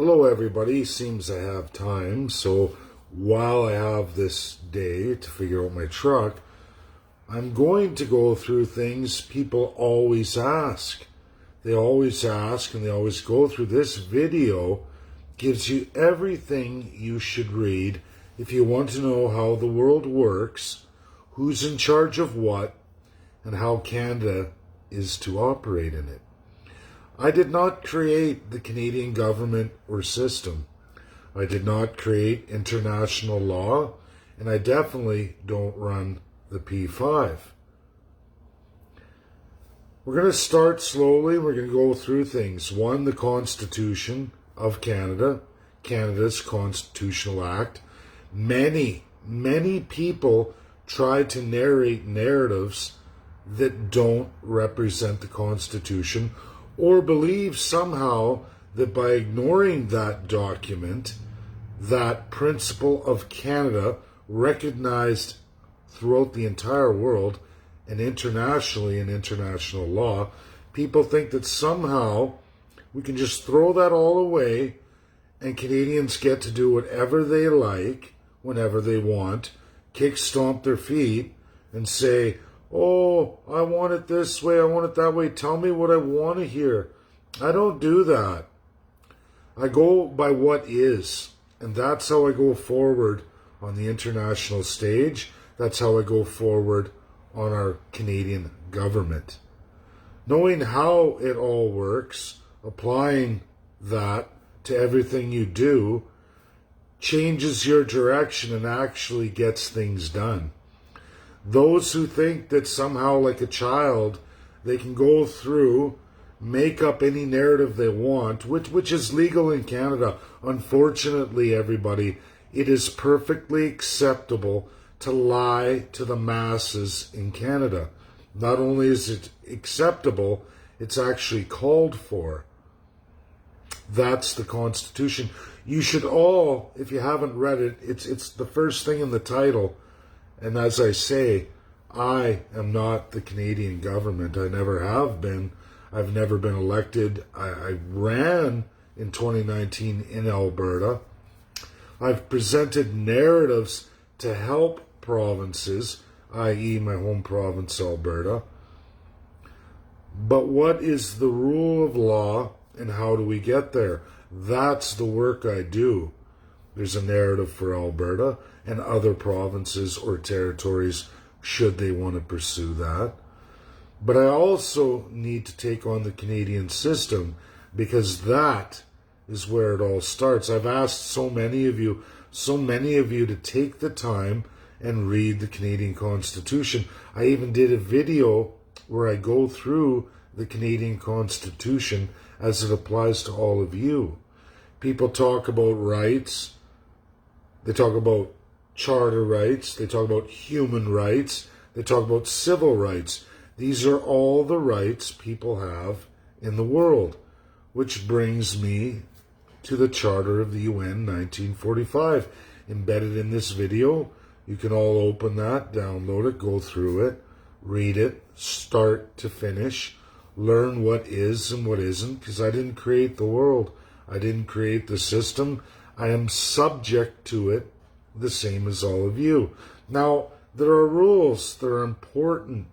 Hello everybody, seems I have time, so while I have this day to figure out my truck, I'm going to go through things people always ask. They always ask and they always go through. This video gives you everything you should read if you want to know how the world works, who's in charge of what, and how Canada is to operate in it. I did not create the Canadian government or system. I did not create international law, and I definitely don't run the P5. We're going to start slowly. We're going to go through things. One, the Constitution of Canada, Canada's Constitutional Act. Many people try to narrate narratives that don't represent the Constitution, or believe somehow that by ignoring that document, that principle of Canada recognized throughout the entire world and internationally in international law, people think that somehow we can just throw that all away and Canadians get to do whatever they like, whenever they want, kick stomp their feet and say, oh, I want it this way, I want it that way. Tell me what I want to hear. I don't do that. I go by what is. And that's how I go forward on the international stage. That's how I go forward on our Canadian government. Knowing how it all works, applying that to everything you do, changes your direction and actually gets things done. Those who think that somehow, like a child, they can go through, make up any narrative they want, which is legal in Canada. Unfortunately, everybody, it is perfectly acceptable to lie to the masses in Canada. Not only is it acceptable, it's actually called for. That's the Constitution. You should all, if you haven't read it, it's the first thing in the title. And as I say, I am not the Canadian government. I never have been. I've never been elected. I ran in 2019 in Alberta. I've presented narratives to help provinces, i.e. my home province, Alberta. But what is the rule of law and how do we get there? That's the work I do. There's a narrative for Alberta and other provinces or territories should they want to pursue that. But I also need to take on the Canadian system because that is where it all starts. I've asked so many of you to take the time and read the Canadian Constitution. I even did a video where I go through the Canadian Constitution as it applies to all of you. People talk about rights. They talk about charter rights. They talk about human rights. They talk about civil rights. These are all the rights people have in the world, which brings me to the Charter of the UN 1945. Embedded in this video, you can all open that, download it, go through it, read it, start to finish, learn what is and what isn't, because I didn't create the world. I didn't create the system. I am subject to it, the same as all of you. Now, there are rules. There are important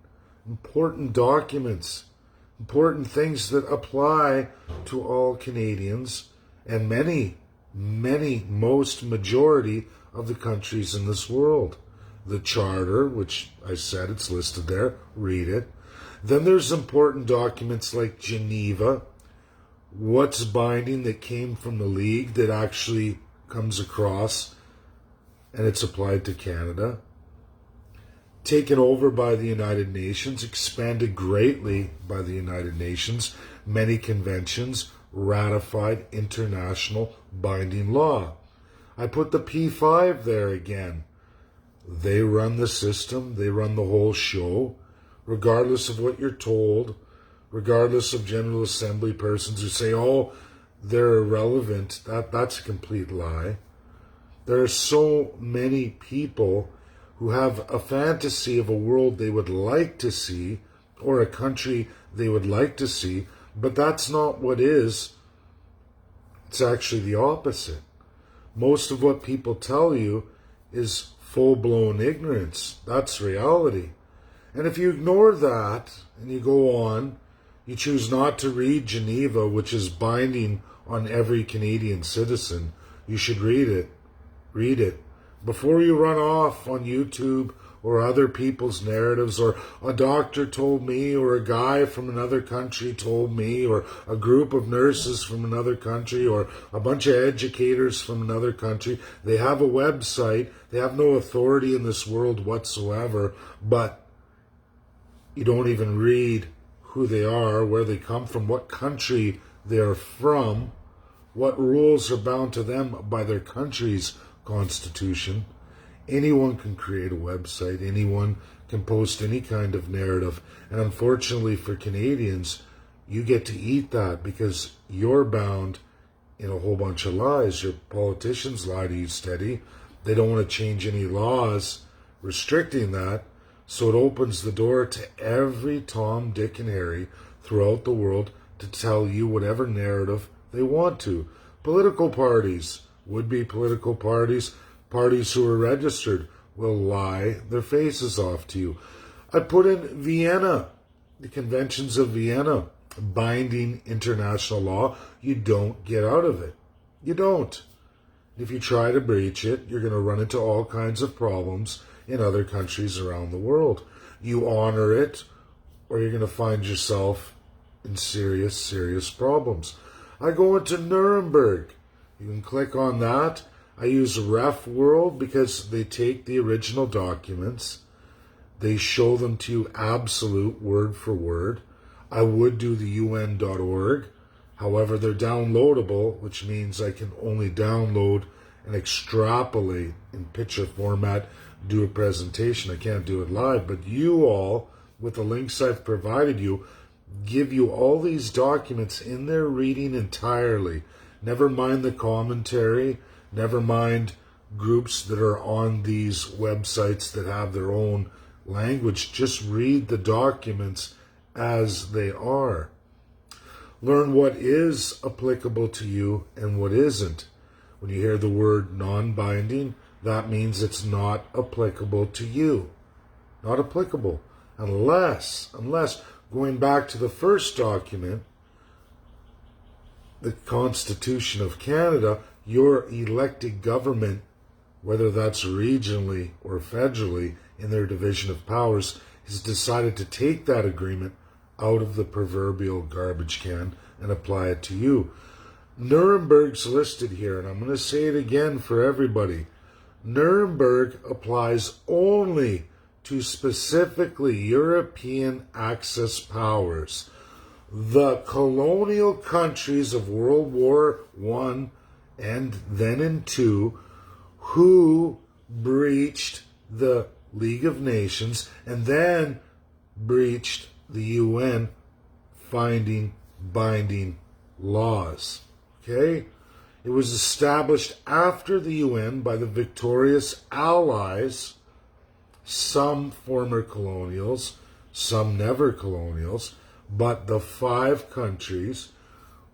documents, important things that apply to all Canadians and most majority of the countries in this world. The Charter, which I said it's listed there, read it. Then there's important documents like Geneva, what's binding that came from the League that actually comes across and it's applied to Canada. Taken over by the United Nations, expanded greatly by the United Nations, many conventions, ratified international binding law. I put the P5 there again. They run the system, they run the whole show, regardless of what you're told, regardless of General Assembly persons who say, oh, they're irrelevant. That's a complete lie. There are so many people who have a fantasy of a world they would like to see or a country they would like to see, but that's not what is. It's actually the opposite. Most of what people tell you is full-blown ignorance. That's reality. And if you ignore that and you go on, you choose not to read Geneva, which is binding on every Canadian citizen, you should read it. Read it. Before you run off on YouTube or other people's narratives, or a doctor told me, or a guy from another country told me, or a group of nurses from another country, or a bunch of educators from another country. They have a website. They have no authority in this world whatsoever, but you don't even read who they are, where they come from, what country they're from, what rules are bound to them by their country's constitution. Anyone can create a website. Anyone can post any kind of narrative. And unfortunately for Canadians, you get to eat that because you're bound in a whole bunch of lies. Your politicians lie to you steady. They don't want to change any laws restricting that. So it opens the door to every Tom, Dick, and Harry throughout the world to tell you whatever narrative they want to. Political parties, would-be political parties, parties who are registered, will lie their faces off to you. I put in Vienna, the conventions of Vienna, binding international law. You don't get out of it. You don't. If you try to breach it, you're going to run into all kinds of problems in other countries around the world. You honor it, or you're going to find yourself in serious, serious problems. I go into Nuremberg. You can click on that. I use Ref World because they take the original documents. They show them to you absolute word for word. I would do the UN.org. However, they're downloadable, which means I can only download and extrapolate in picture format, do a presentation. I can't do it live, but you all, with the links I've provided you, give you all these documents in their reading entirely. Never mind the commentary, never mind groups that are on these websites that have their own language. Just read the documents as they are. Learn what is applicable to you and what isn't. When you hear the word non-binding, that means it's not applicable to you. Not applicable. Unless, going back to the first document, the Constitution of Canada, your elected government, whether that's regionally or federally in their division of powers, has decided to take that agreement out of the proverbial garbage can and apply it to you. Nuremberg's listed here, and I'm going to say it again for everybody. Nuremberg applies only to specifically European Axis powers. The colonial countries of World War I and then in II, who breached the League of Nations and then breached the UN, finding binding laws. Okay? It was established after the UN by the victorious allies, some former colonials, some never colonials, but the 5 countries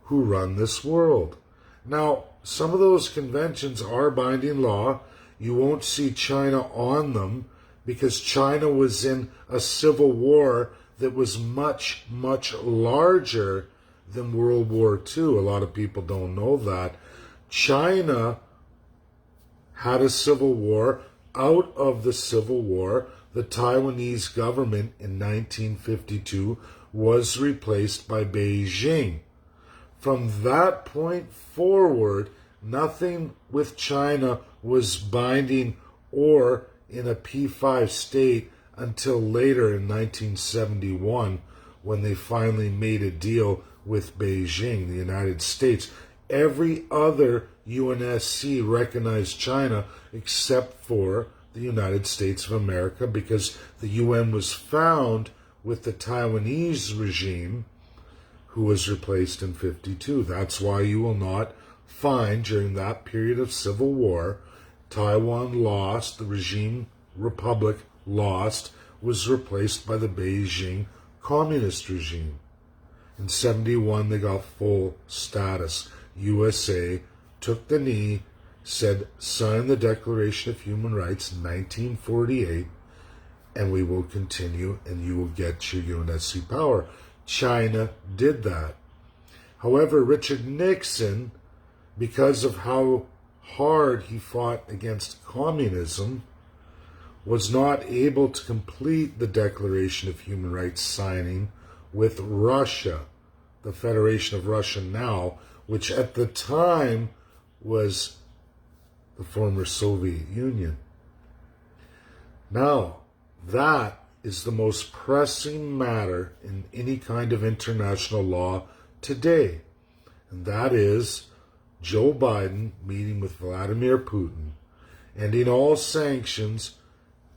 who run this world. Now, some of those conventions are binding law. You won't see China on them because China was in a civil war that was much, much larger than World War II. A lot of people don't know that. China had a civil war. Out of the civil war, the Taiwanese government in 1952 was replaced by Beijing. From that point forward, nothing with China was binding or in a P5 state until later in 1971, when they finally made a deal with Beijing, the United States. Every other UNSC recognized China except for the United States of America, because the UN was found with the Taiwanese regime, who was replaced in 52. That's why you will not find during that period of civil war, Taiwan lost, the regime republic lost, was replaced by the Beijing communist regime. In 71, they got full status. USA took the knee, said, sign the Declaration of Human Rights in 1948, and we will continue, and you will get your UNSC power. China did that. However, Richard Nixon, because of how hard he fought against communism, was not able to complete the Declaration of Human Rights signing with Russia, the Federation of Russia now, which at the time was the former Soviet Union. Now, that is the most pressing matter in any kind of international law today. And that is Joe Biden meeting with Vladimir Putin, ending all sanctions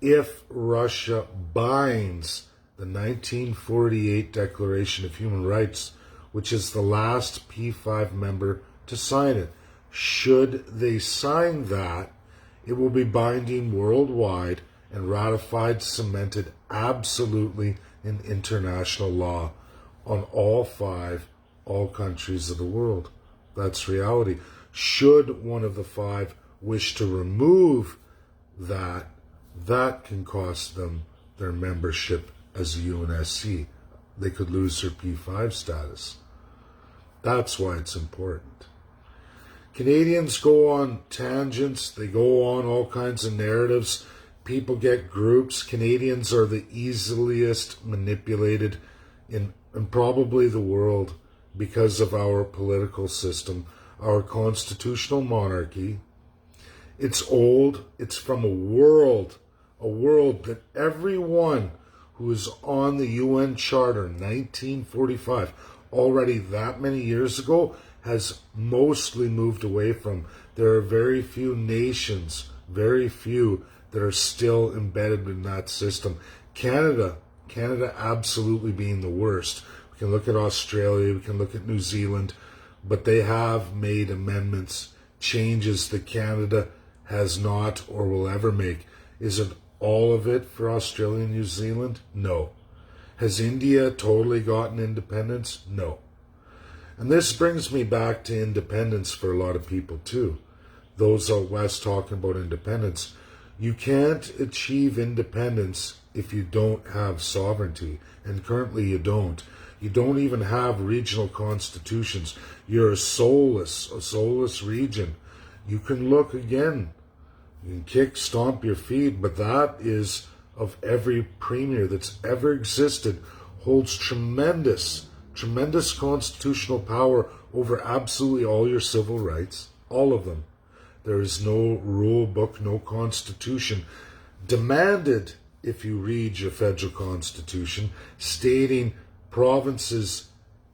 if Russia binds the 1948 Declaration of Human Rights, which is the last P5 member to sign it. Should they sign that, it will be binding worldwide and ratified, cemented absolutely in international law on all countries of the world. That's reality. Should one of the five wish to remove that, that can cost them their membership as a UNSC. They could lose their P5 status. That's why it's important. Canadians go on tangents. They go on all kinds of narratives. People get groups. Canadians are the easiest manipulated in probably the world because of our political system, our constitutional monarchy. It's old. It's from a world that everyone who is on the UN Charter in 1945, already that many years ago, has mostly moved away from. There are very few nations, very few, that are still embedded in that system. Canada absolutely being the worst. We can look at Australia, we can look at New Zealand, but they have made amendments, changes that Canada has not or will ever make. Is it all of it for Australia and New Zealand? No. Has India totally gotten independence? No. And this brings me back to independence for a lot of people too. Those out west talking about independence. You can't achieve independence if you don't have sovereignty. And currently you don't. You don't even have regional constitutions. You're a soulless region. You can look again. You can kick, stomp your feet, but that is of every premier that's ever existed, holds tremendous constitutional power over absolutely all your civil rights, all of them. There is no rule book, no constitution demanded, if you read your federal constitution, stating provinces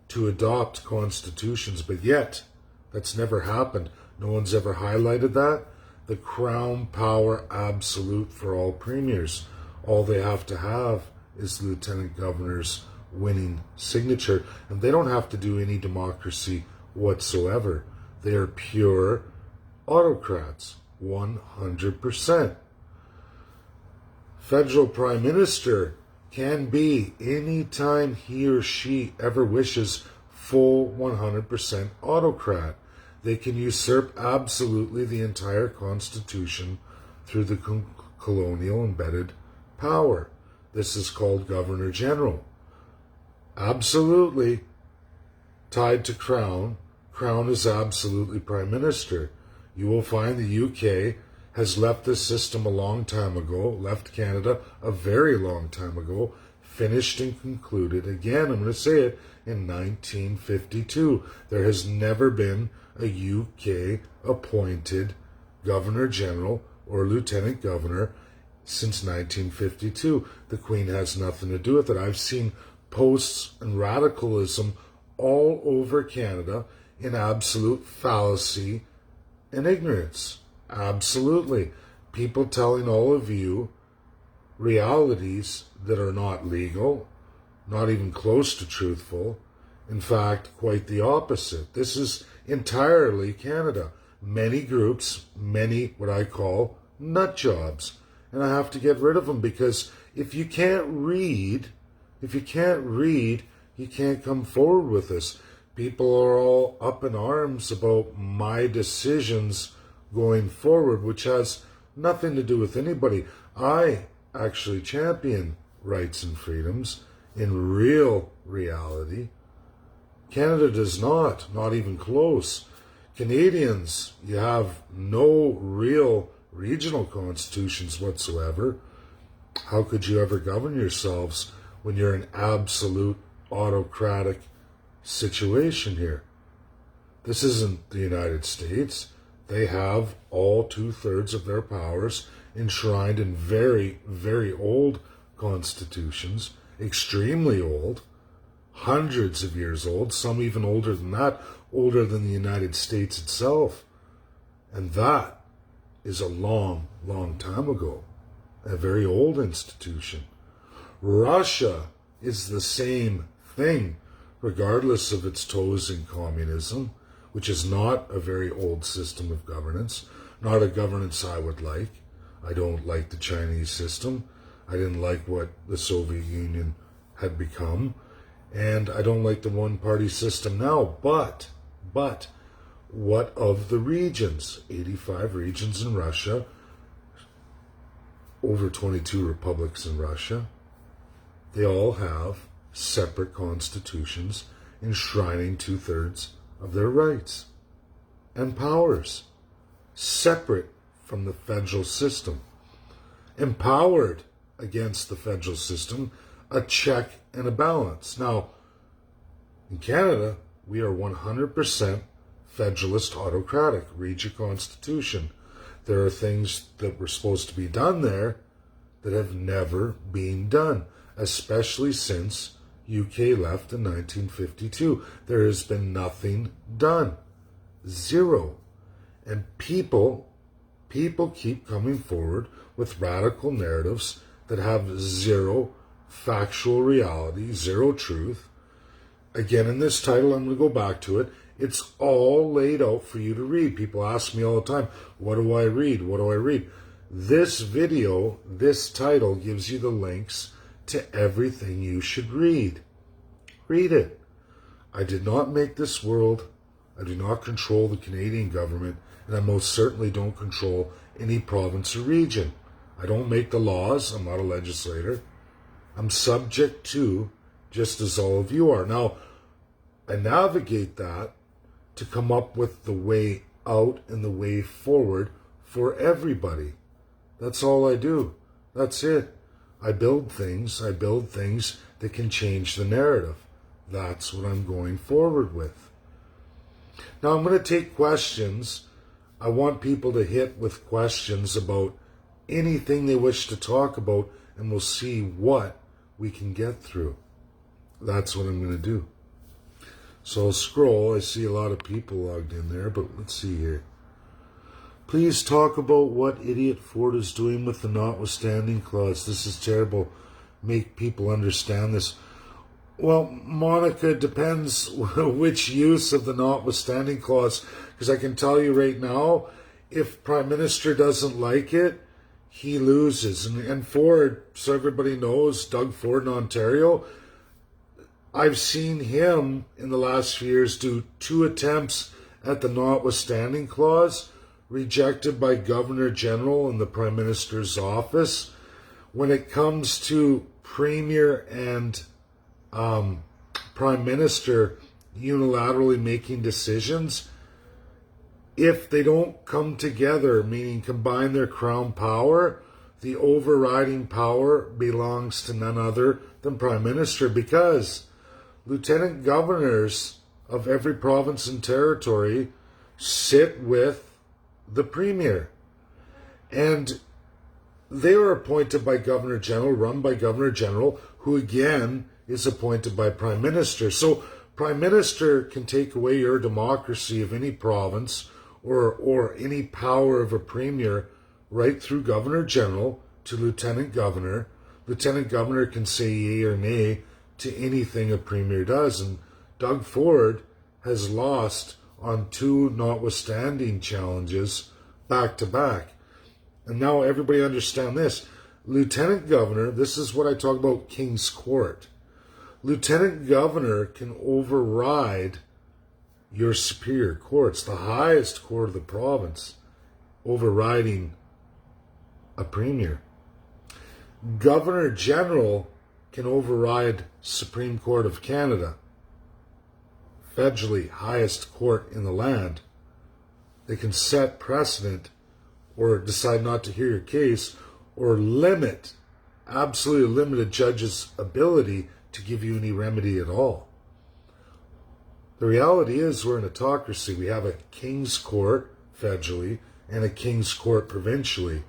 to adopt constitutions, but yet that's never happened. No one's ever highlighted that. The crown power absolute for all premiers. All they have to have is the lieutenant governor's winning signature, and they don't have to do any democracy whatsoever. They are pure autocrats, 100%. Federal Prime Minister can be, anytime he or she ever wishes, full 100% autocrat. They can usurp absolutely the entire Constitution through the colonial embedded power. This is called Governor General. Absolutely tied to Crown. Crown is absolutely Prime Minister. You will find the UK has left this system a long time ago, left Canada a very long time ago, finished and concluded, again, I'm going to say it, in 1952. There has never been a UK appointed Governor General or Lieutenant Governor since 1952. The Queen has nothing to do with it. I've seen posts and radicalism all over Canada in absolute fallacy and ignorance. Absolutely. People telling all of you realities that are not legal, not even close to truthful. In fact, quite the opposite. This is entirely Canada. Many groups, many what I call nut jobs. And I have to get rid of them, because if you can't read, you can't come forward with this. people are all up in arms about my decisions going forward, which has nothing to do with anybody. I actually champion rights and freedoms in real reality. Canada does not even close. Canadians, you have no real regional constitutions whatsoever. How could you ever govern yourselves when you're an absolute autocratic situation here? This isn't the United States. They have all 2/3 of their powers enshrined in very, very old constitutions, extremely old, hundreds of years old, some even older than that, older than the United States itself. And that is a long, long time ago. A very old institution. Russia is the same thing, regardless of its toes in communism, which is not a very old system of governance, not a governance I would like. I don't like the Chinese system. I didn't like what the Soviet Union had become. And I don't like the one-party system now. But, what of the regions? 85 regions in Russia, over 22 republics in Russia. They all have separate constitutions enshrining 2/3 of their rights and powers, separate from the federal system, empowered against the federal system, a check and a balance. Now, in Canada, we are 100% federalist autocratic. Read your constitution. There are things that were supposed to be done there that have never been done, especially since UK left in 1952. There has been nothing done. Zero. And people keep coming forward with radical narratives that have zero factual reality, zero truth. Again, in this title, I'm going to go back to it. It's all laid out for you to read. People ask me all the time, what do I read? What do I read? This video, this title gives you the links to everything you should read. Read it. I did not make this world. I do not control the Canadian government, and I most certainly don't control any province or region. I don't make the laws. I'm not a legislator. I'm subject to, just as all of you are. Now, I navigate that to come up with the way out and the way forward for everybody. That's all I do. That's it. I build things that can change the narrative. That's what I'm going forward with. Now I'm going to take questions. I want people to hit with questions about anything they wish to talk about, and we'll see what we can get through. That's what I'm going to do. So I'll scroll. I see a lot of people logged in there, but let's see here. Please talk about what idiot Ford is doing with the notwithstanding clause. This is terrible. Make people understand this. Well, Monica, it depends which use of the notwithstanding clause, because I can tell you right now, if Prime Minister doesn't like it, he loses. And Ford, so everybody knows, Doug Ford in Ontario, I've seen him in the last few years do 2 attempts at the notwithstanding clause, rejected by Governor General in the Prime Minister's office. When it comes to Premier and Prime Minister unilaterally making decisions, if they don't come together, meaning combine their crown power, the overriding power belongs to none other than Prime Minister, because lieutenant governors of every province and territory sit with the Premier. And they are appointed by Governor General, run by Governor General, who again is appointed by Prime Minister. So Prime Minister can take away your democracy of any province or any power of a Premier right through Governor General to Lieutenant Governor. Lieutenant Governor can say yea or nay to anything a Premier does. And Doug Ford has lost on 2 notwithstanding challenges back to back. And now everybody understand this. Lieutenant Governor, this is what I talk about King's Court. Lieutenant Governor can override your superior courts, the highest court of the province, overriding a premier. Governor General can override Supreme Court of Canada, federally highest court in the land. They can set precedent or decide not to hear your case or absolutely limit a judge's ability to give you any remedy at all. The reality is we're an autocracy. We have a King's Court federally and a King's Court provincially.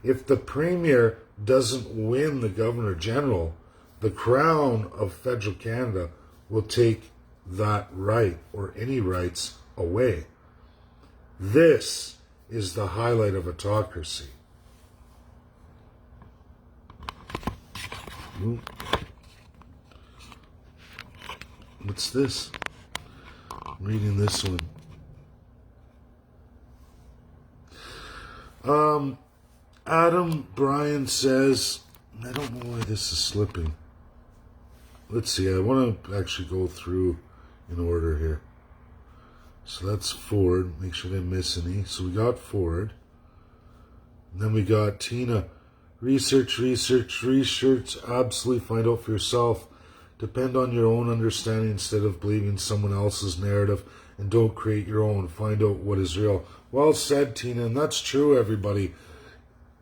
If the Premier doesn't win the Governor General, the Crown of Federal Canada will take that right or any rights away. This is the highlight of autocracy. What's this? I'm reading this one. Adam Bryan says, I don't know why this is slipping. Let's see, I want to actually go through in order here. So that's Ford. Make sure I didn't miss any. So we got Ford. And then we got Tina. Research. Absolutely find out for yourself. Depend on your own understanding instead of believing someone else's narrative. And don't create your own. Find out what is real. Well said, Tina. And that's true, everybody.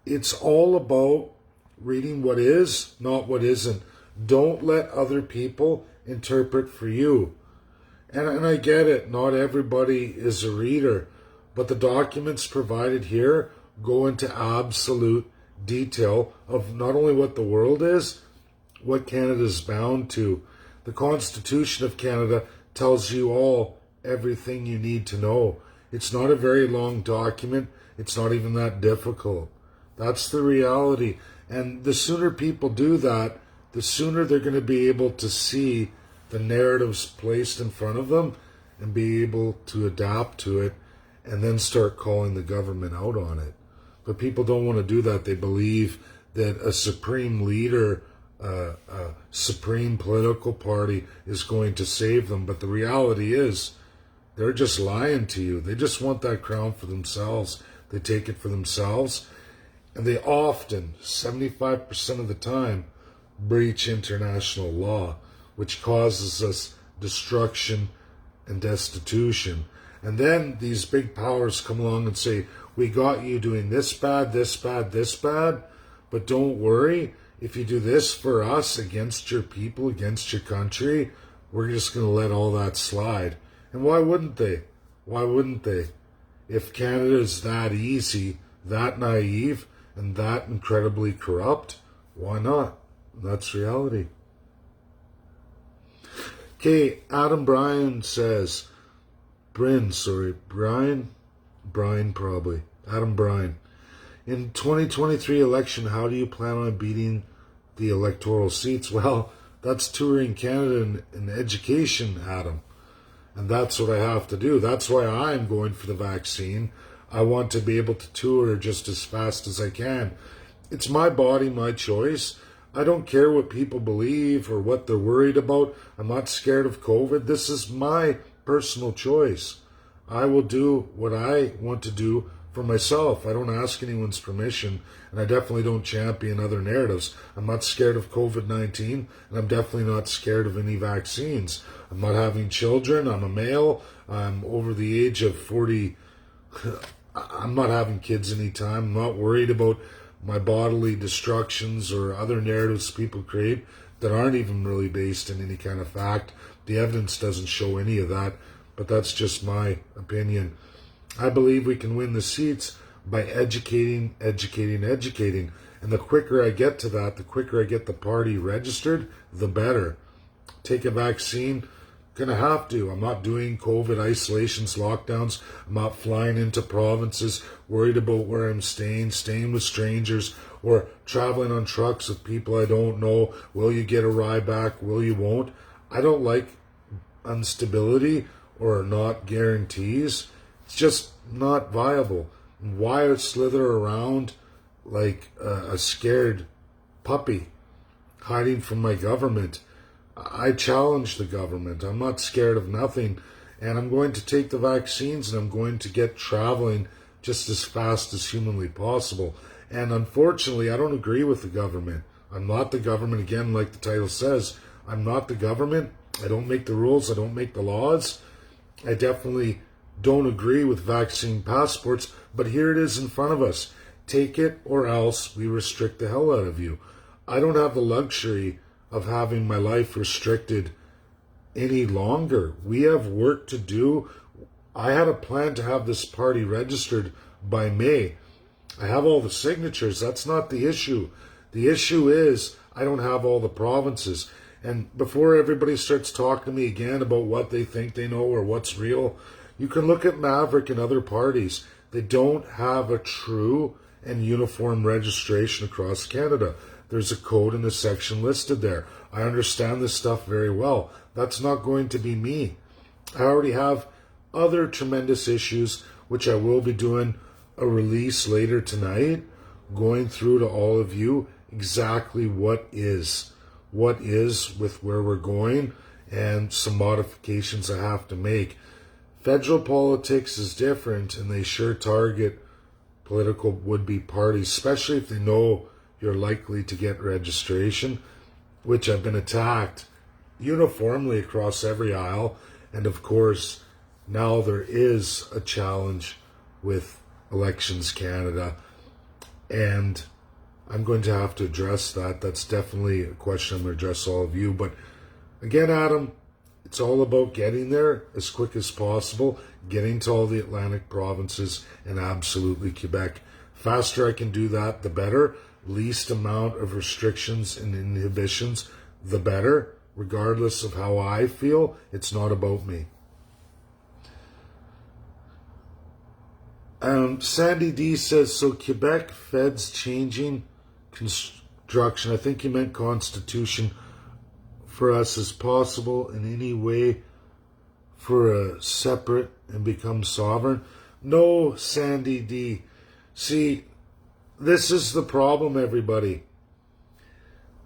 It's all about reading what is, not what isn't. Don't let other people interpret for you. And I get it, not everybody is a reader, but the documents provided here go into absolute detail of not only what the world is, what Canada is bound to. The Constitution of Canada tells you all everything you need to know. It's not a very long document. It's not even that difficult. That's the reality. And the sooner people do that, the sooner they're going to be able to see the narratives placed in front of them and be able to adapt to it and then start calling the government out on it. But people don't want to do that. They believe that a supreme leader, a supreme political party is going to save them. But the reality is they're just lying to you. They just want that crown for themselves. They take it for themselves. And they often, 75% of the time, breach international law, which causes us destruction and destitution. And then these big powers come along and say, we got you doing this bad, but don't worry, if you do this for us against your people, against your country, we're just going to let all that slide. And why wouldn't they? Why wouldn't they? If Canada is that easy, that naive, and that incredibly corrupt, why not? That's reality. Okay, Adam Bryan says, Brian probably. Adam Bryan. In 2023 election, how do you plan on beating the electoral seats? Well, that's touring Canada in education, Adam. And that's what I have to do. That's why I'm going for the vaccine. I want to be able to tour just as fast as I can. It's my body, my choice. I don't care what people believe or what they're worried about. I'm not scared of COVID. This is my personal choice. I will do what I want to do for myself. I don't ask anyone's permission, and I definitely don't champion other narratives. I'm not scared of COVID-19, and I'm definitely not scared of any vaccines. I'm not having children. I'm a male. I'm over the age of 40. I'm not having kids anytime. I'm not worried about my bodily destructions or other narratives people create that aren't even really based in any kind of fact. The evidence doesn't show any of that, but that's just my opinion. I believe we can win the seats by educating. And the quicker I get to that, the quicker I get the party registered, the better. Take a vaccine. Gonna have to. I'm not doing COVID isolations, lockdowns. I'm not flying into provinces, worried about where I'm staying with strangers, or traveling on trucks with people I don't know. Will you get a ride back? Will you won't? I don't like instability or not guarantees. It's just not viable. Why slither around like a scared puppy, hiding from my government? I challenge the government. I'm not scared of nothing. and I'm going to take the vaccines, and I'm going to get traveling just as fast as humanly possible. And unfortunately, I don't agree with the government. I'm not the government. Again, like the title says, I'm not the government. I don't make the rules. I don't make the laws. I definitely don't agree with vaccine passports, but here it is in front of us. Take it or else we restrict the hell out of you. I don't have the luxury of having my life restricted any longer. We have work to do. I had a plan to have this party registered by May. I have all the signatures. That's not the issue. The issue is I don't have all the provinces. And before everybody starts talking to me again about what they think they know or what's real, you can look at Maverick and other parties. They don't have a true and uniform registration across Canada. There's a code and a section listed there. I understand this stuff very well. That's not going to be me. I already have other tremendous issues, which I will be doing a release later tonight, going through to all of you exactly what is with where we're going and some modifications I have to make. Federal politics is different, and they sure target political would-be parties, especially if they know you're likely to get registration, which I've been attacked uniformly across every aisle. And of course, now there is a challenge with Elections Canada, and I'm going to have to address that. That's definitely a question I'm going to address all of you. But again, Adam, it's all about getting there as quick as possible, getting to all the Atlantic provinces and absolutely Quebec. Faster I can do that, the better. Least amount of restrictions and inhibitions, the better. Regardless of how I feel, it's not about me. Sandy D says, so Quebec Fed's changing construction. I think he meant constitution for us as possible in any way for a separate and become sovereign. No, Sandy D. See, this is the problem, everybody.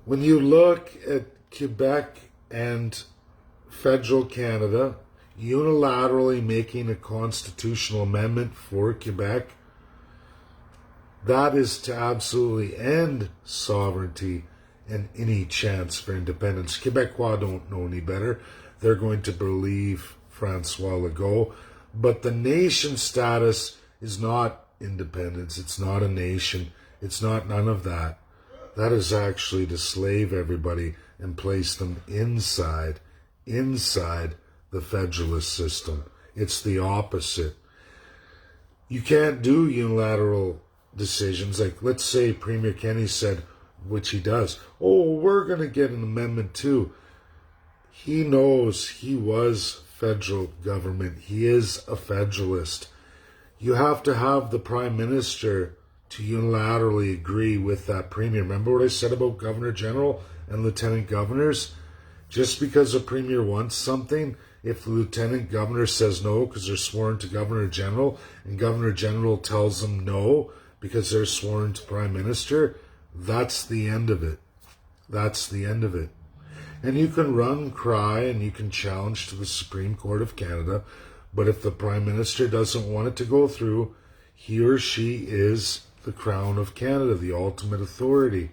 When you look at Quebec and federal Canada unilaterally making a constitutional amendment for Quebec, that is to absolutely end sovereignty and any chance for independence. Quebecois don't know any better. They're going to believe Francois Legault. But the nation status is not independence. It's not a nation. It's not none of that. That is actually to slave everybody and place them inside the federalist system. It's the opposite. You can't do unilateral decisions. Like, let's say Premier Kenney said, which he does, oh, we're going to get an amendment too. He knows he was federal government. He is a federalist. You have to have the Prime Minister to unilaterally agree with that Premier. Remember what I said about Governor General and Lieutenant Governors? Just because a Premier wants something, if the Lieutenant Governor says no because they're sworn to Governor General, and Governor General tells them no because they're sworn to Prime Minister, that's the end of it. That's the end of it. And you can run, cry, and you can challenge to the Supreme Court of Canada, but if the Prime Minister doesn't want it to go through, he or she is the Crown of Canada, the ultimate authority.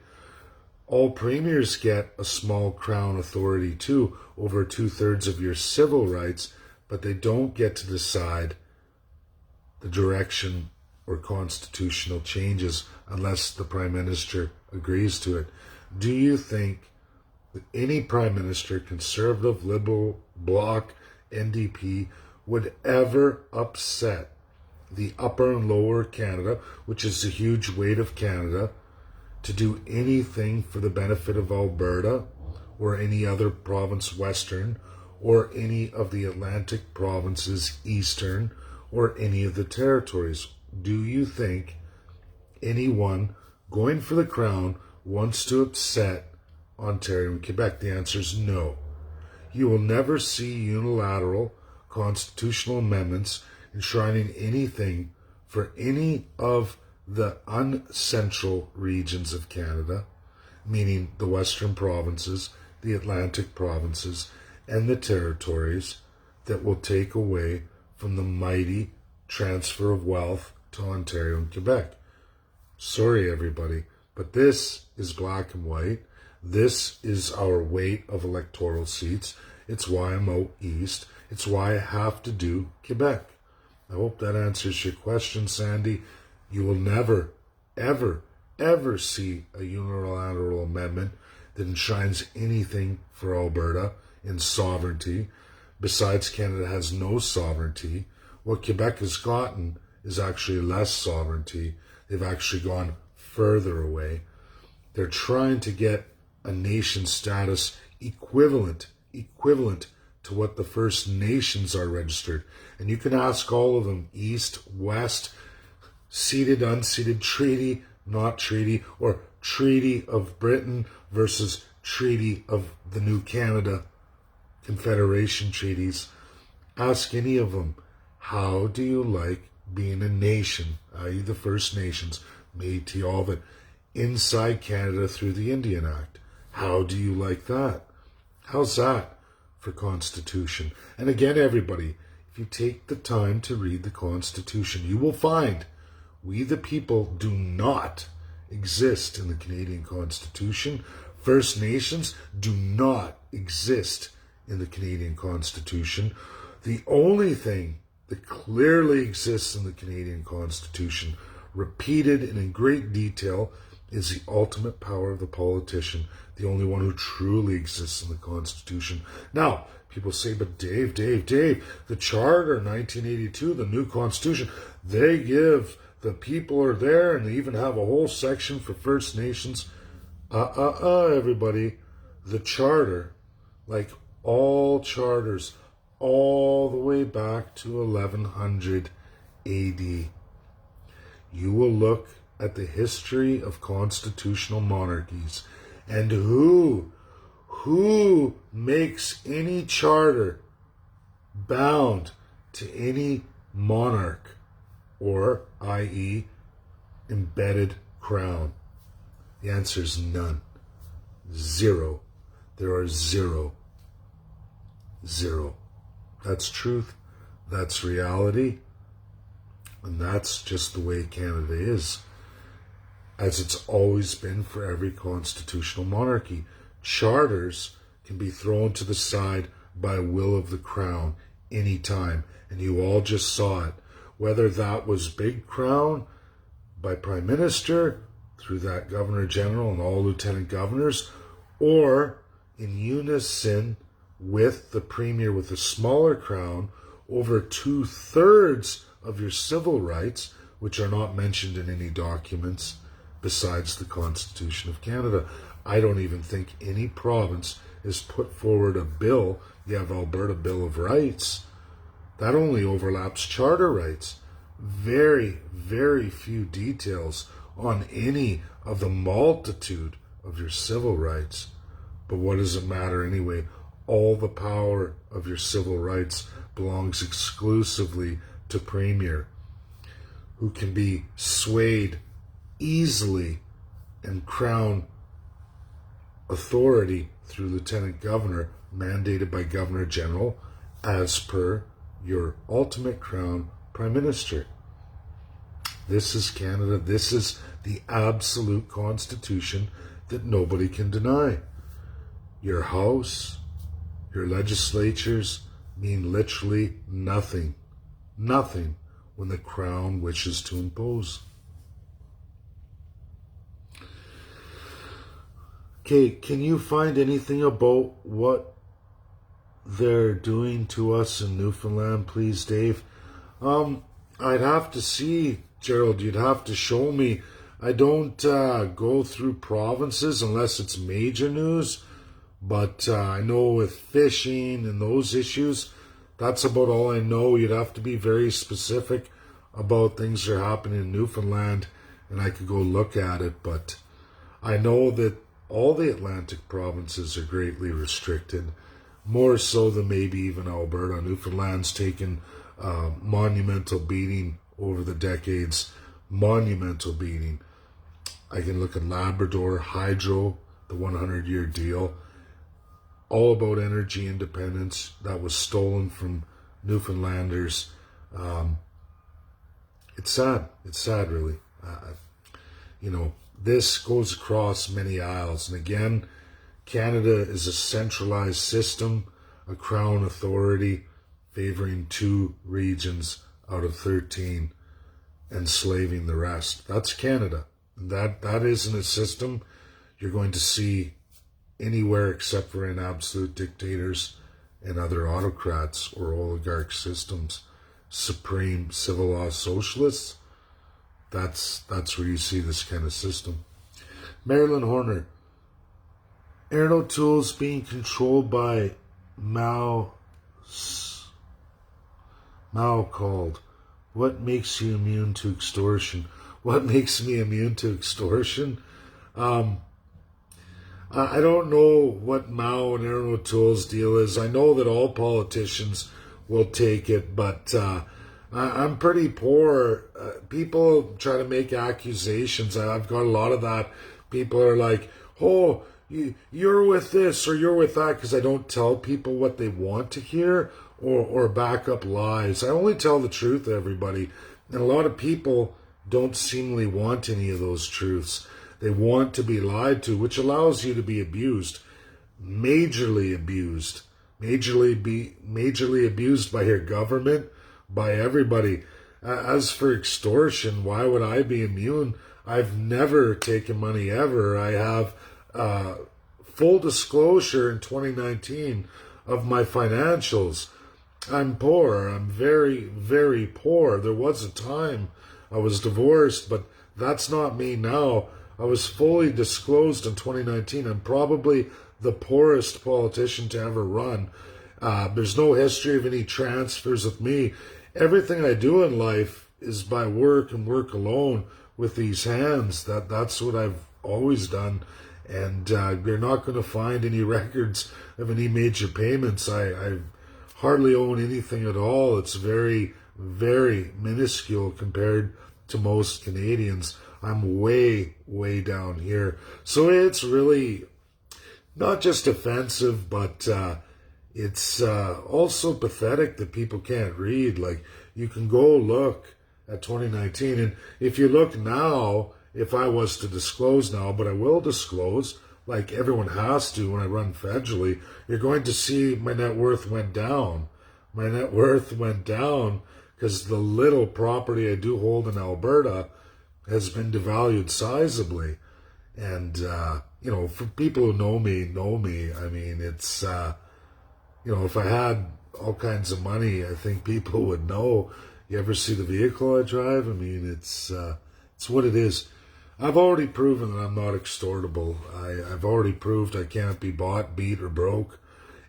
All premiers get a small Crown authority too, over 2/3 of your civil rights, but they don't get to decide the direction or constitutional changes unless the Prime Minister agrees to it. Do you think that any Prime Minister, Conservative, Liberal, Bloc, NDP, would ever upset the upper and lower Canada, which is the huge weight of Canada, to do anything for the benefit of Alberta or any other province western or any of the Atlantic provinces eastern or any of the territories? Do you think anyone going for the Crown wants to upset Ontario and Quebec? The answer is no. You will never see unilateral constitutional amendments enshrining anything for any of the uncentral regions of Canada, meaning the western provinces, the Atlantic provinces, and the territories, that will take away from the mighty transfer of wealth to Ontario and Quebec. Sorry, everybody, but this is black and white. This is our weight of electoral seats. It's why I'm out east. It's why I have to do Quebec. I hope that answers your question, Sandy. You will never, ever, ever see a unilateral amendment that enshrines anything for Alberta in sovereignty. Besides, Canada has no sovereignty. What Quebec has gotten is actually less sovereignty. They've actually gone further away. They're trying to get a nation status equivalent to what the First Nations are registered. And you can ask all of them, East, West, ceded, unceded, treaty, not treaty, or Treaty of Britain versus Treaty of the New Canada, Confederation treaties. Ask any of them, how do you like being a nation, i.e. the First Nations, Métis, all of it, inside Canada through the Indian Act? How do you like that? How's that for Constitution? And again, everybody, if you take the time to read the Constitution, you will find we the people do not exist in the Canadian Constitution. First Nations do not exist in the Canadian Constitution. The only thing that clearly exists in the Canadian Constitution, repeated and in great detail, is the ultimate power of the politician, the only one who truly exists in the Constitution. Now, people say, but Dave, the Charter, 1982, the new Constitution, they give, the people are there, and they even have a whole section for First Nations. Everybody. The Charter, like all charters, all the way back to 1100 AD. You will look at the history of constitutional monarchies and who makes any charter bound to any monarch, or i.e. embedded crown. The answer is none. Zero. There are zero. That's truth. That's reality. And that's just the way Canada is, as it's always been for every constitutional monarchy. Charters can be thrown to the side by will of the Crown anytime, and you all just saw it. Whether that was Big Crown by Prime Minister, through that Governor General and all Lieutenant Governors, or in unison with the Premier with a smaller Crown, over 2/3 of your civil rights, which are not mentioned in any documents besides the Constitution of Canada. I don't even think any province has put forward a bill. You have Alberta Bill of Rights. That only overlaps charter rights. Very, very few details on any of the multitude of your civil rights. But what does it matter anyway? All the power of your civil rights belongs exclusively to Premier, who can be swayed easily and crown authority through Lieutenant Governor, mandated by Governor General, as per your ultimate crown Prime Minister. This is Canada. This is the absolute Constitution that nobody can deny. Your House, your legislatures mean literally nothing. Nothing when the Crown wishes to impose. Okay, can you find anything about what they're doing to us in Newfoundland, please, Dave? I'd have to see, Gerald, you'd have to show me. I don't go through provinces unless it's major news, but I know with fishing and those issues, that's about all I know. You'd have to be very specific about things that are happening in Newfoundland, and I could go look at it, but I know that all the Atlantic provinces are greatly restricted, more so than maybe even Alberta. Newfoundland's taken monumental beating over the decades, monumental beating. I can look at Labrador, Hydro, the 100-year deal, all about energy independence that was stolen from Newfoundlanders. It's sad. It's sad, really. This goes across many aisles. And again, Canada is a centralized system, a crown authority favoring 2 regions out of 13, enslaving the rest. That's Canada. That isn't a system you're going to see anywhere except for in absolute dictators and other autocrats or oligarch systems. Supreme civil law socialists, that's where you see this kind of system. Marilyn Horner, Aaron O'Toole's being controlled by Mao called. What makes you immune to extortion? What makes me immune to extortion? I don't know what Mao and Aaron O'Toole's deal is. I know that all politicians will take it, but I'm pretty poor. People try to make accusations. I've got a lot of that. People are like, oh, you're with this or you're with that, because I don't tell people what they want to hear or back up lies. I only tell the truth to everybody. And a lot of people don't seemingly want any of those truths. They want to be lied to, which allows you to be abused, majorly abused. Majorly abused by your government, by everybody. As for extortion, why would I be immune? I've never taken money ever. I have full disclosure in 2019 of my financials. I'm poor. I'm very, very poor. There was a time I was divorced, but that's not me now. I was fully disclosed in 2019. I'm probably the poorest politician to ever run. There's no history of any transfers with me. Everything I do in life is by work and work alone with these hands. That's what I've always done. And you're not going to find any records of any major payments. I hardly own anything at all. It's very, very minuscule compared to most Canadians. I'm way, way down here. So it's really not just offensive, but it's also pathetic that people can't read. Like, you can go look at 2019, and if you look now, if I was to disclose now, but I will disclose, like everyone has to when I run federally, you're going to see my net worth went down. My net worth went down because the little property I do hold in Alberta has been devalued sizably. And, for people who know me, I mean, it's, if I had all kinds of money, I think people would know. You ever see the vehicle I drive? I mean, it's what it is. I've already proven that I'm not extortable. I've already proved I can't be bought, beat, or broke.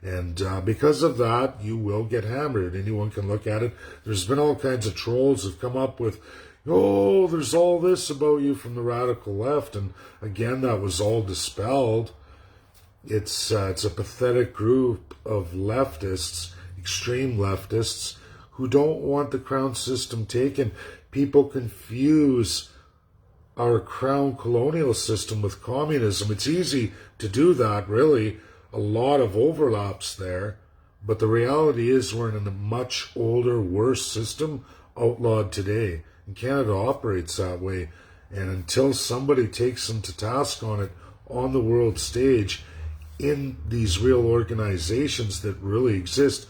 And because of that, you will get hammered. Anyone can look at it. There's been all kinds of trolls who've come up with, oh, there's all this about you from the radical left. And again, that was all dispelled. It's a pathetic group of leftists, extreme leftists, who don't want the crown system taken. People confuse our crown colonial system with communism. It's easy to do that, really. A lot of overlaps there. But the reality is we're in a much older, worse system outlawed today. And Canada operates that way. And until somebody takes them to task on it on the world stage, in these real organizations that really exist,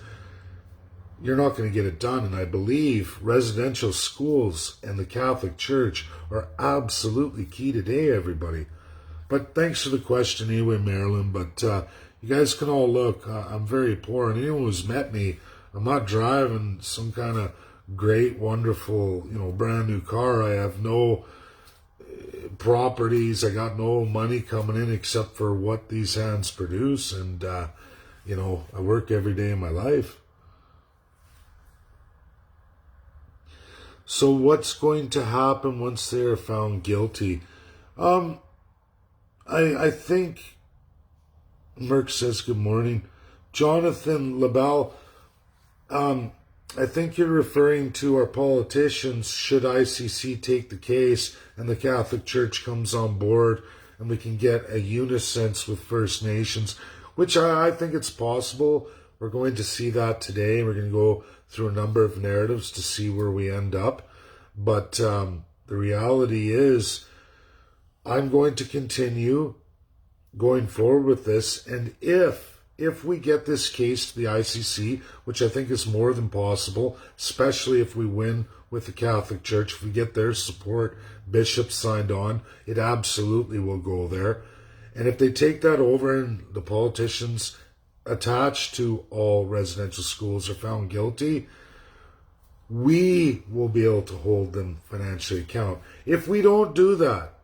you're not going to get it done. And I believe residential schools and the Catholic Church are absolutely key today, everybody. But thanks for the question anyway, Marilyn. But you guys can all look. I'm very poor. And anyone who's met me, I'm not driving some kind of great, wonderful, brand new car. I have no properties. I got no money coming in except for what these hands produce. And, I work every day of my life. So what's going to happen once they are found guilty? I think, Merck says good morning. Jonathan LaBelle, I think you're referring to our politicians. Should ICC take the case and the Catholic Church comes on board and we can get a unison with First Nations, which I think it's possible. We're going to see that today. We're going to go through a number of narratives to see where we end up. But the reality is, I'm going to continue going forward with this. And if we get this case to the ICC, which I think is more than possible, especially if we win with the Catholic Church, if we get their support, bishops signed on, it absolutely will go there. And if they take that over and the politicians attached to all residential schools are found guilty, we will be able to hold them financially accountable. If we don't do that,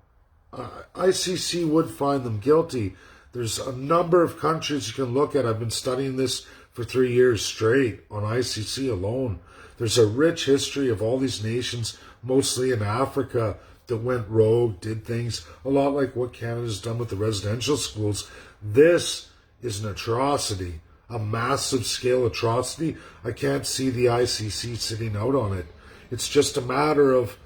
ICC would find them guilty. There's a number of countries you can look at. I've been studying this for 3 years straight on ICC alone. There's a rich history of all these nations, mostly in Africa, that went rogue, did things a lot like what Canada's done with the residential schools. This is an atrocity, a massive scale atrocity. I can't see the ICC sitting out on it. It's just a matter of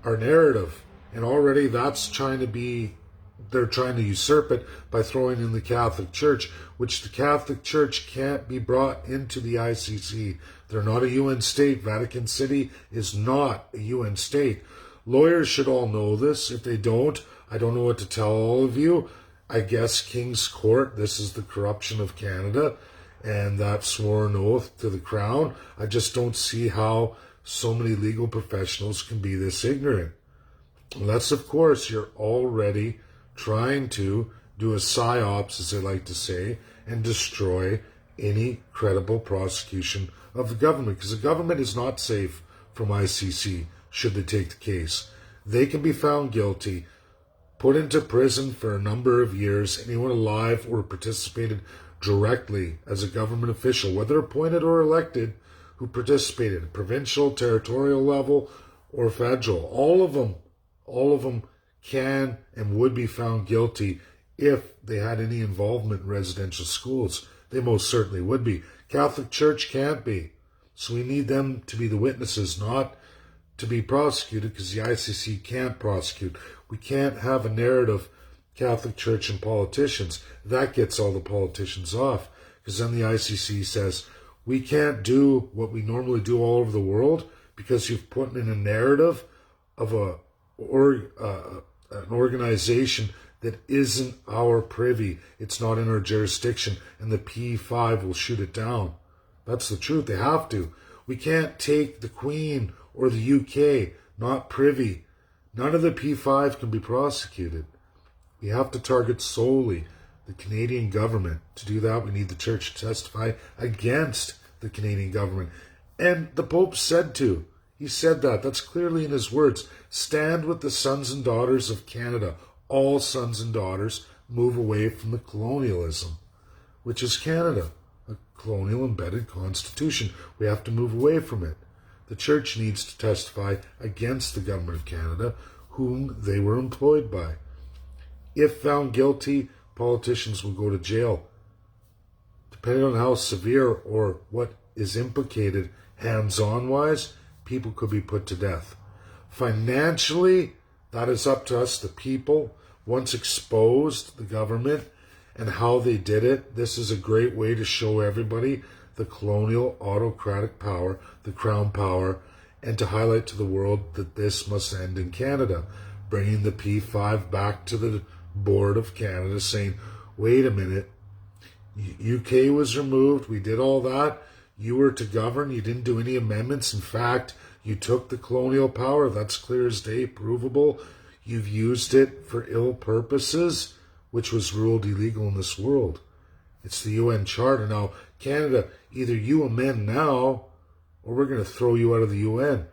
our narrative. And already they're trying to usurp it by throwing in the Catholic Church, which the Catholic Church can't be brought into the ICC. They're not a UN state. Vatican City is not a UN state. Lawyers should all know this. If they don't, I don't know what to tell all of you. I guess King's Court, this is the corruption of Canada, and that sworn oath to the Crown. I just don't see how so many legal professionals can be this ignorant. Unless, of course, you're already trying to do a psyops, as they like to say, and destroy any credible prosecution of the government. Because the government is not safe from ICC should they take the case. They can be found guilty, put into prison for a number of years. Anyone alive or participated directly as a government official, whether appointed or elected, who participated at provincial, territorial level, or federal, all of them can and would be found guilty if they had any involvement in residential schools. They most certainly would be. Catholic Church can't be. So we need them to be the witnesses, not to be prosecuted, because the ICC can't prosecute. We can't have a narrative, Catholic Church and politicians. That gets all the politicians off, because then the ICC says, we can't do what we normally do all over the world because you've put in a narrative of an organization that isn't our privy. It's not in our jurisdiction, and the P5 will shoot it down. That's the truth. They have to. We can't take the Queen or the UK, not privy. None of the P5 can be prosecuted. We have to target solely the Canadian government. To do that, we need the Church to testify against the Canadian government. And the Pope said to. He said that. That's clearly in his words. Stand with the sons and daughters of Canada. All sons and daughters move away from the colonialism, which is Canada, a colonial embedded constitution. We have to move away from it. The Church needs to testify against the government of Canada, whom they were employed by. If found guilty, politicians will go to jail. Depending on how severe or what is implicated hands-on wise, people could be put to death. Financially, that is up to us, the people. Once exposed, the government, and how they did it, this is a great way to show everybody the colonial autocratic power, the crown power, and to highlight to the world that this must end in Canada. Bringing the P5 back to the board of Canada, saying, wait a minute, UK was removed, we did all that, you were to govern, you didn't do any amendments. In fact, you took the colonial power, that's clear as day, provable. You've used it for ill purposes, which was ruled illegal in this world. It's the UN Charter. Now, Canada, either you amend now, or we're going to throw you out of the UN.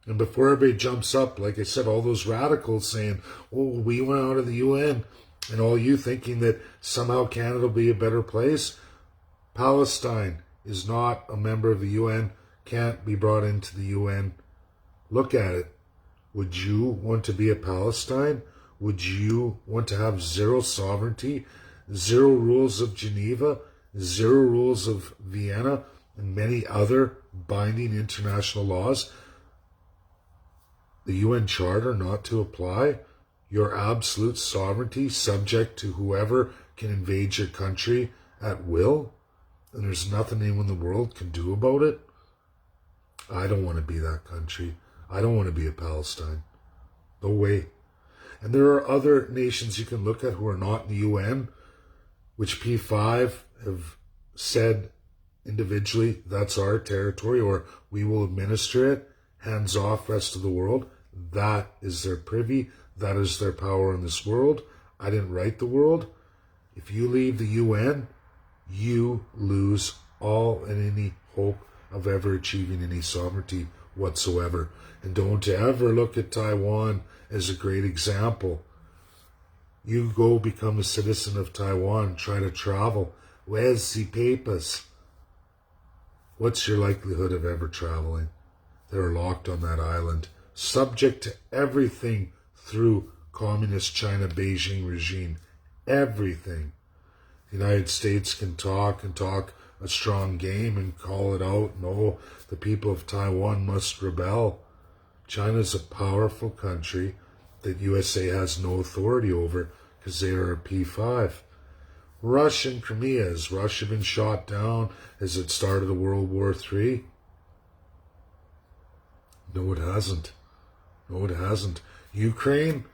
And before everybody jumps up, like I said, all those radicals saying, oh, we went out of the UN, and all you thinking that somehow Canada will be a better place, Palestine is not a member of the UN, can't be brought into the UN. Look at it. Would you want to be a Palestine? Would you want to have zero sovereignty, zero rules of Geneva, zero rules of Vienna, and many other binding international laws? The UN Charter not to apply? Your absolute sovereignty subject to whoever can invade your country at will? and there's nothing anyone in the world can do about it. I don't want to be that country. I don't want to be a Palestine. No way. And there are other nations you can look at who are not in the UN, which P5 have said individually, that's our territory, or we will administer it, hands off rest of the world. That is their privy. That is their power in this world. I didn't write the world. If you leave the UN, you lose all and any hope of ever achieving any sovereignty whatsoever. And don't ever look at Taiwan as a great example. You go become a citizen of Taiwan, try to travel. Where's the papers? What's your likelihood of ever traveling? They're locked on that island, subject to everything through communist China Beijing regime. Everything. The United States can talk a strong game and call it out. No, the people of Taiwan must rebel. China's a powerful country that USA has no authority over because they are a P5. Russia and Crimea, has Russia been shot down? Has it started a World War III? No, it hasn't. No, it hasn't. Ukraine,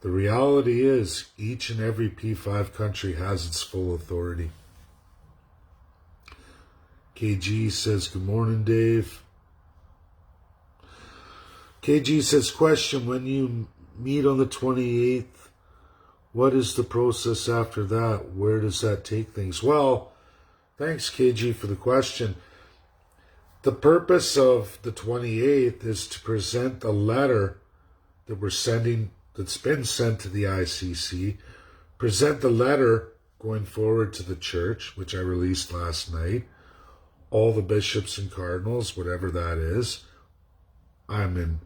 the reality is each and every P5 country has its full authority. KG says, good morning, Dave. KG says, question, when you meet on the 28th, what is the process after that? Where does that take things? Well, thanks, KG, for the question. The purpose of the 28th is to present a letter that we're sending, that's been sent to the ICC, present the letter going forward to the church, which I released last night, all the bishops and cardinals, whatever that is. I'm in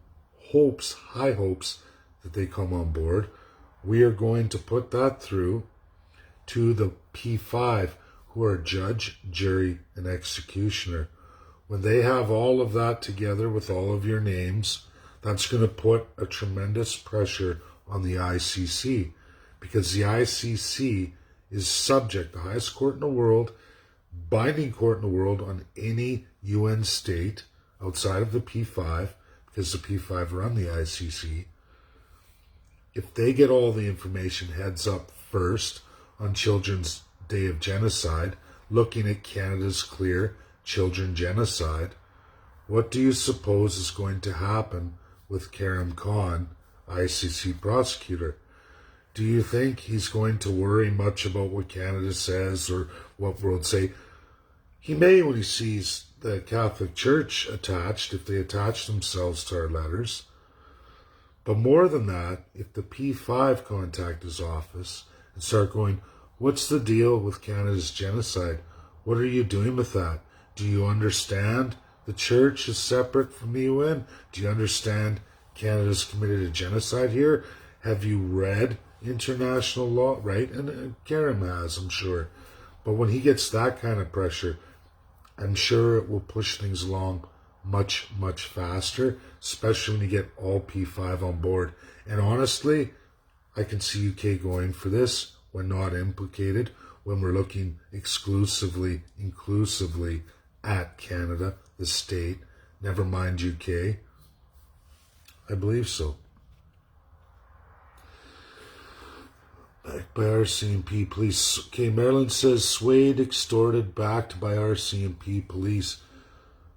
hopes, high hopes, that they come on board. We are going to put that through to the P5, who are judge, jury, and executioner. When they have all of that together with all of your names, that's going to put a tremendous pressure on the ICC, because the ICC is subject, the highest court in the world, binding court in the world on any UN state outside of the P5, because the P5 run the ICC. If they get all the information heads up first on Children's Day of Genocide, looking at Canada's clear children genocide, what do you suppose is going to happen with Karim Khan, ICC prosecutor? Do you think he's going to worry much about what Canada says or what world say? He may when he sees the Catholic Church attached, if they attach themselves to our letters. But more than that, if the P5 contact his office and start going, what's the deal with Canada's genocide? What are you doing with that? Do you understand the church is separate from the UN? Do you understand Canada's committed a genocide here? Have you read international law? Right? And Karim has, I'm sure. But when he gets that kind of pressure, I'm sure it will push things along much, much faster, especially when you get all P5 on board. And honestly, I can see UK going for this when not implicated, when we're looking exclusively, inclusively at Canada, the state, never mind UK. I believe so. Backed by RCMP police. Okay, Maryland says swayed, extorted, backed by RCMP police.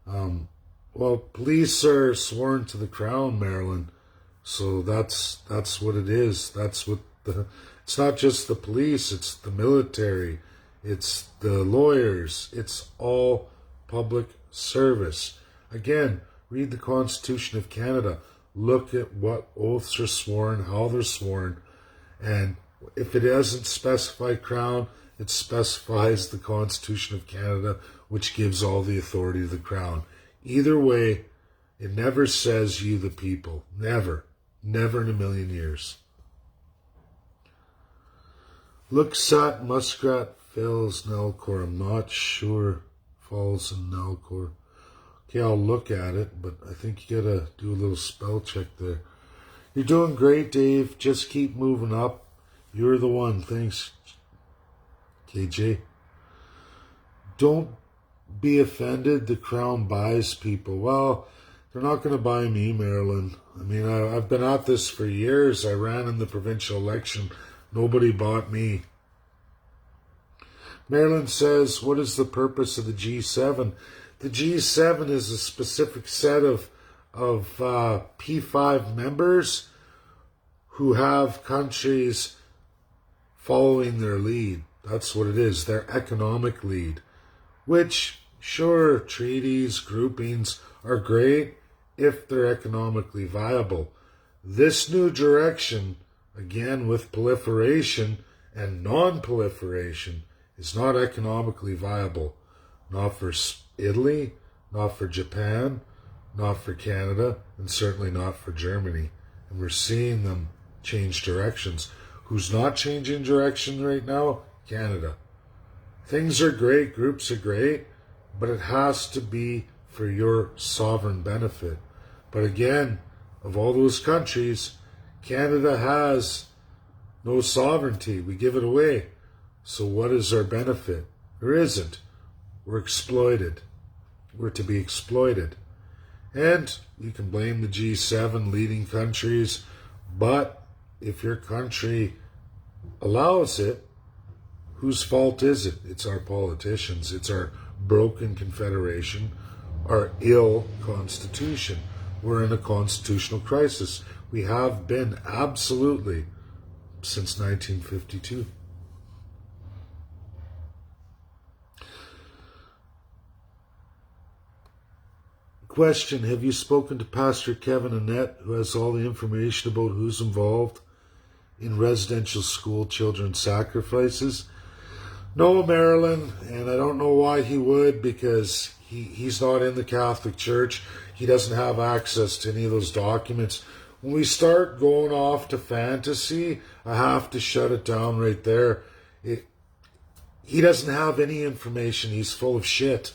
Well, police are sworn to the crown, Maryland. So that's what it is. That's what it's not just the police, it's the military, it's the lawyers, it's all public service. Again, read the Constitution of Canada. Look at what oaths are sworn, how they're sworn, and if it doesn't specify Crown, it specifies the Constitution of Canada, which gives all the authority to the Crown. Either way, it never says you the people. Never. Never in a million years. Looks at Muskrat Falls, Nalcor. I'm not sure. Falls in Nalcor. Okay, I'll look at it, but I think you gotta do a little spell check there. You're doing great, Dave. Just keep moving up. You're the one. Thanks, KJ. Don't be offended the Crown buys people. Well, they're not going to buy me, Marilyn. I mean, I've been at this for years. I ran in the provincial election. Nobody bought me. Marilyn says, what is the purpose of the G7? The G7 is a specific set of P5 members who have countries following their lead. That's what it is, their economic lead. Which, sure, treaties, groupings are great if they're economically viable. This new direction, again with proliferation and non-proliferation, is not economically viable. Not for Italy, not for Japan, not for Canada, and certainly not for Germany. And we're seeing them change directions. Who's not changing direction right now? Canada. Things are great, groups are great, but it has to be for your sovereign benefit. But again, of all those countries, Canada has no sovereignty. We give it away. So what is our benefit? There isn't. We're exploited. We're to be exploited. And you can blame the G7 leading countries, but if your country allows it, whose fault is it? It's our politicians. It's our broken confederation, our ill constitution. We're in a constitutional crisis. We have been absolutely since 1952. Question, have you spoken to Pastor Kevin Annette, who has all the information about who's involved in residential school children sacrifices? No, Marilyn, and I don't know why he would, because he's not in the Catholic Church. He doesn't have access to any of those documents. When we start going off to fantasy, I have to shut it down right there. He doesn't have any information. He's full of shit.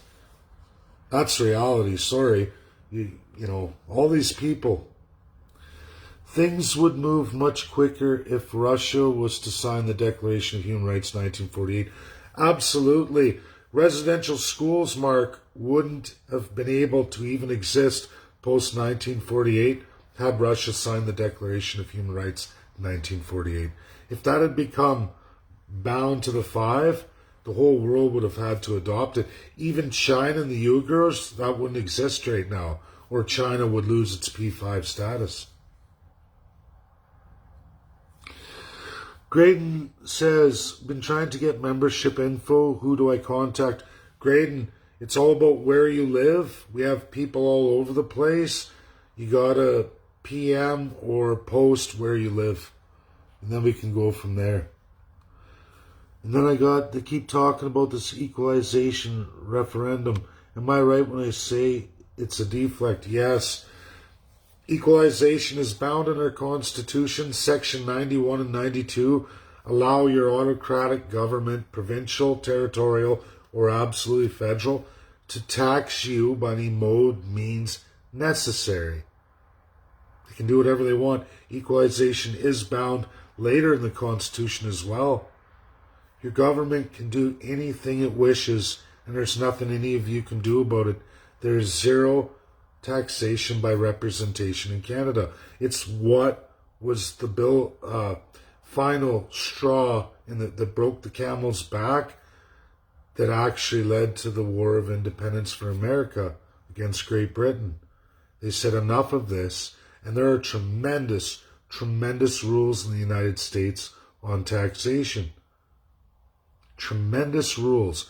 That's reality, sorry. You know, all these people. Things would move much quicker if Russia was to sign the Declaration of Human Rights 1948. Absolutely. Residential schools, Mark, wouldn't have been able to even exist post-1948 had Russia signed the Declaration of Human Rights 1948. If that had become bound to the five, the whole world would have had to adopt it. Even China and the Uyghurs, that wouldn't exist right now, or China would lose its P5 status. Graydon says, been trying to get membership info. Who do I contact? Graydon, it's all about where you live. We have people all over the place. You gotta PM or post where you live, and then we can go from there. And then they keep talking about this equalization referendum. Am I right when I say it's a deflect? Yes. Equalization is bound in our Constitution. Section 91 and 92 allow your autocratic government, provincial, territorial, or absolutely federal, to tax you by any mode, means necessary. They can do whatever they want. Equalization is bound later in the Constitution as well. Your government can do anything it wishes, and there's nothing any of you can do about it. There's zero taxation by representation in Canada. It's what was the final straw that broke the camel's back that actually led to the War of Independence for America against Great Britain. They said enough of this, and there are tremendous, tremendous rules in the United States on taxation. Tremendous rules.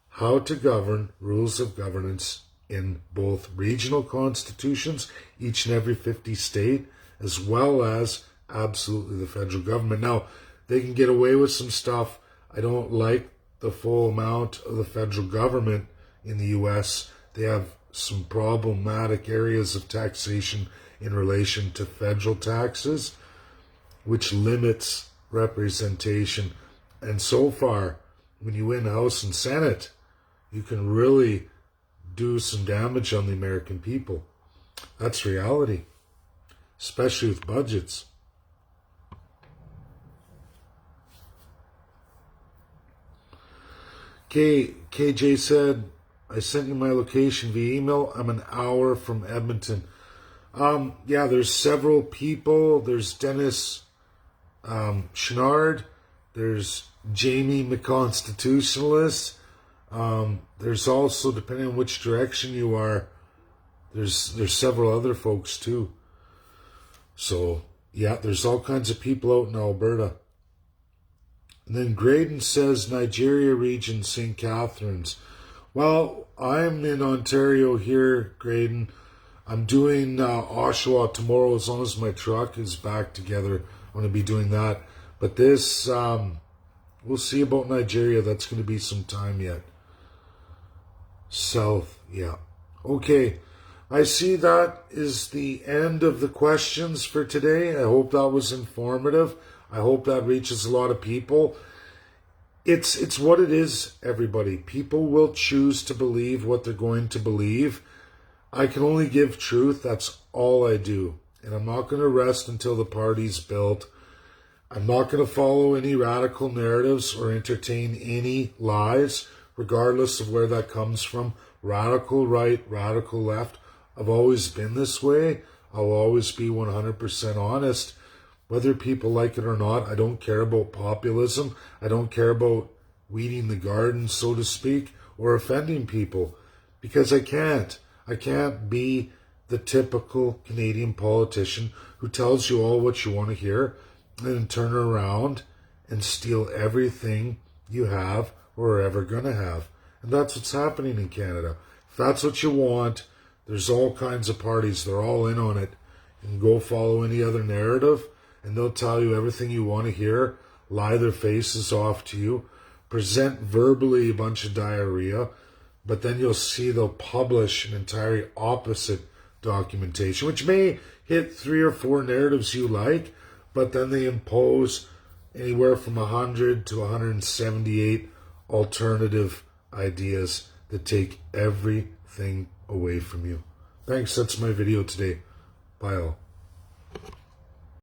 How to govern, rules of governance in both regional constitutions, each and every 50 state, as well as absolutely the federal government. Now, they can get away with some stuff. I don't like the full amount of the federal government in the U.S. They have some problematic areas of taxation in relation to federal taxes, which limits representation. And so far, when you win House and Senate, you can really do some damage on the American people. That's reality, especially with budgets. KJ said, I sent you my location via email. I'm an hour from Edmonton. Yeah, there's several people. There's Dennis Chenard. There's Jamie McConstitutionalist. There's also, depending on which direction you are, there's several other folks too. So, yeah, there's all kinds of people out in Alberta. And then Graydon says Nigeria region, St. Catharines. Well, I'm in Ontario here, Graydon. I'm doing Oshawa tomorrow as long as my truck is back together. I'm going to be doing that. But this, we'll see about Nigeria. That's going to be some time yet. South, yeah. Okay. I see that is the end of the questions for today. I hope that was informative. I hope that reaches a lot of people. It's what it is, everybody. People will choose to believe what they're going to believe. I can only give truth. That's all I do. And I'm not going to rest until the party's built. I'm not going to follow any radical narratives or entertain any lies, regardless of where that comes from. Radical right, radical left. I've always been this way. I'll always be 100% honest. Whether people like it or not, I don't care about populism. I don't care about weeding the garden, so to speak, or offending people. Because I can't. I can't be the typical Canadian politician who tells you all what you want to hear and then turn around and steal everything you have or are ever going to have. And that's what's happening in Canada. If that's what you want, there's all kinds of parties. They're all in on it. You can go follow any other narrative, and they'll tell you everything you want to hear, lie their faces off to you, present verbally a bunch of diarrhea, but then you'll see they'll publish an entirely opposite documentation, which may hit 3 or 4 narratives you like, but then they impose anywhere from 100 to 178 alternative ideas that take everything away from you. Thanks, that's my video today. Bye all.